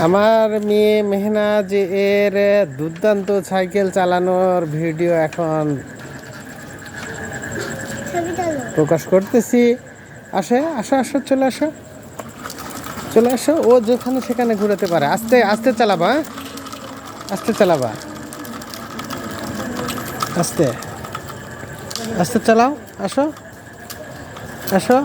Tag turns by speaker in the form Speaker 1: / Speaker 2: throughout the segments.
Speaker 1: আমার মেয়ে মেহনাজ এর দুর্দান্ত সাইকেল চালানোর ভিডিও এখন প্রকাশ করতেছি। আসো আসো আসো, চলে আসো, চলে আসো। ও যেখানে সেখানে ঘুরাতে পারে। আস্তে আস্তে চালাবা, আস্তে চালাবা, আস্তে আস্তে চালাও। আসো আসো।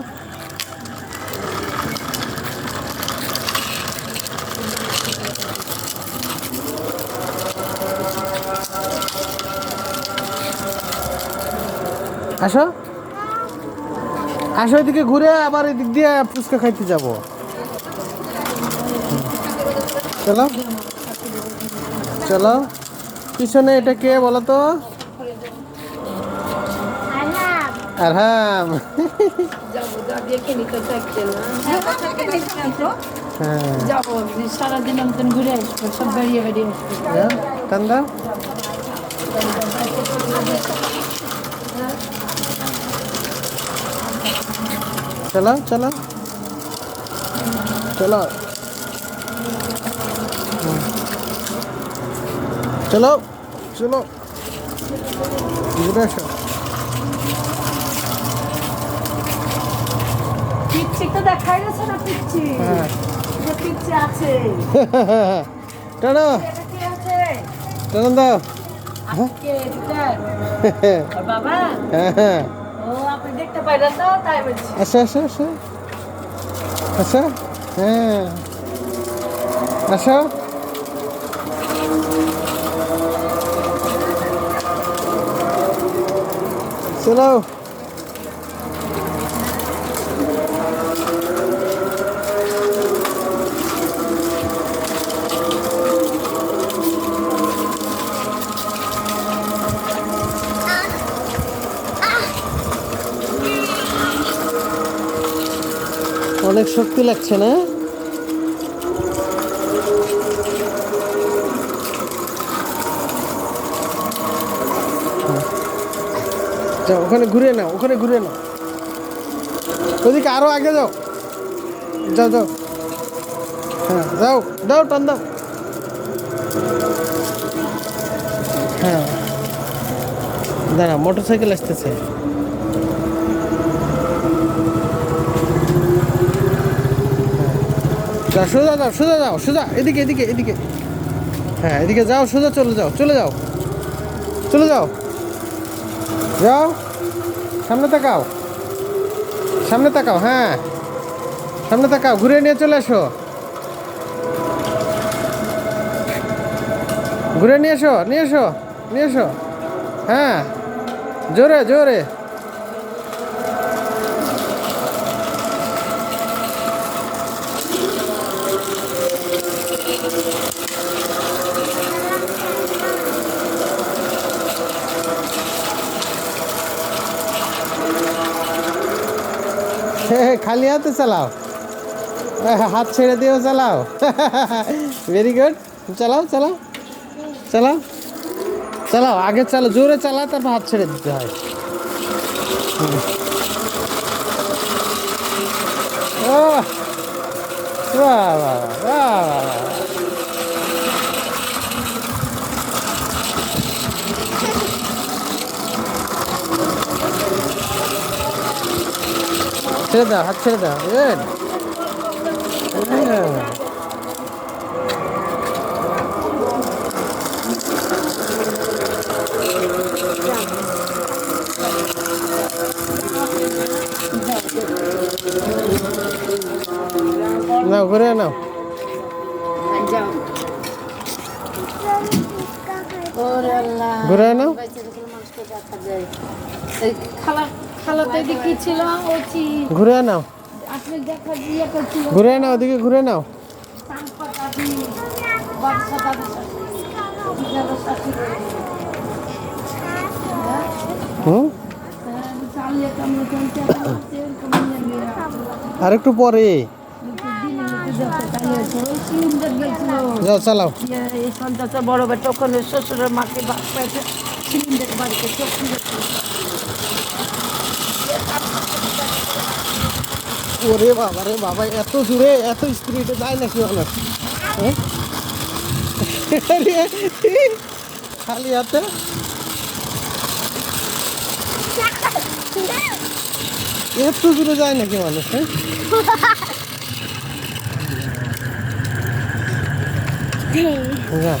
Speaker 1: আসো আসো, এদিকে ঘুরে আবার এদিক দিয়ে ফুচকা খাইতে যাব। চলো চলো। পিছনে এটা কে বলো তো? আরহাম।
Speaker 2: সারাদিন মতন ঘুরে আসবো, সব বেরিয়ে বেরিয়ে আসবো।
Speaker 1: টান দাও। চলো চলো চলো চলো চলো, ঘুরে আসো।
Speaker 2: পিচ্ছি তো দেখাই যাচ্ছে না, পিচ্ছি
Speaker 1: হ্যাঁ
Speaker 2: পিচ্ছি আছে।
Speaker 1: টানো
Speaker 2: এটা কি আছে?
Speaker 1: টানো দাও।
Speaker 2: আজকে এটা ওর বাবা।
Speaker 1: হ্যাঁ হ্যাঁ,
Speaker 2: ও আপনি দেখতে পাইলেন তো, তাই বলছি।
Speaker 1: আসো আসো আসো আসো। হ্যাঁ আসো। চলো। অনেক শক্তি লাগছে না? যাও ওখানে ঘুরে নাও, ওখানে ঘুরে নাও। ওদিকে আরো আগে যাও, যাও যাও। হ্যাঁ যাও, দাও টান দাও। হ্যাঁ দাঁড়া, মোটর সাইকেল আসতেছে। যাও সোজা যাও, সোজা যাও, সোজা এদিকে এদিকে এদিকে। হ্যাঁ এদিকে যাও, সোজা চলে যাও, চলে যাও, চলে যাও, যাও। সামনে তাকাও, সামনে তাকাও। হ্যাঁ সামনে তাকাও, ঘুরে নিয়ে চলে এসো, ঘুরে নিয়ে এসো, নিয়ে এসো, নিয়ে এসো। হ্যাঁ জোরে জোরে। খালি হাতে চালাও, হাত ছেড়ে দিয়েও চালাও। Very good. চালাও চালাও চালাও চালাও, আগে চালো, জোরে চালাও, তারপর হাত ছেড়ে দিতে হয়। বাহ বাহ বাহ বাহ। ছেড়ে দাও, হাত ছেড়ে দাও। গুড। নাও ঘুরে নাও। ঘুরে নাও।
Speaker 2: কি ছিল?
Speaker 1: ঘুরে নাও,
Speaker 2: আপনি দেখা দিয়ে করছিল।
Speaker 1: ঘুরে নাও, ওদিকে ঘুরে নাও। হুম, আর একটু পরে যাও, চালাও।
Speaker 2: এই সন্তানটা বড় বেটা ওখানে শ্বশুরের মাকে ভাত পাইছে, সিলিন্ডার বাড়িতে চোখ।
Speaker 1: ওরে বাবা রে বাবা, এত জোরে এত স্পিডে যায় নাকি অনেক? হ্যাঁ? খালি হাতে এত দূরে যায় নাকি মানুষ? হ্যাঁ যা।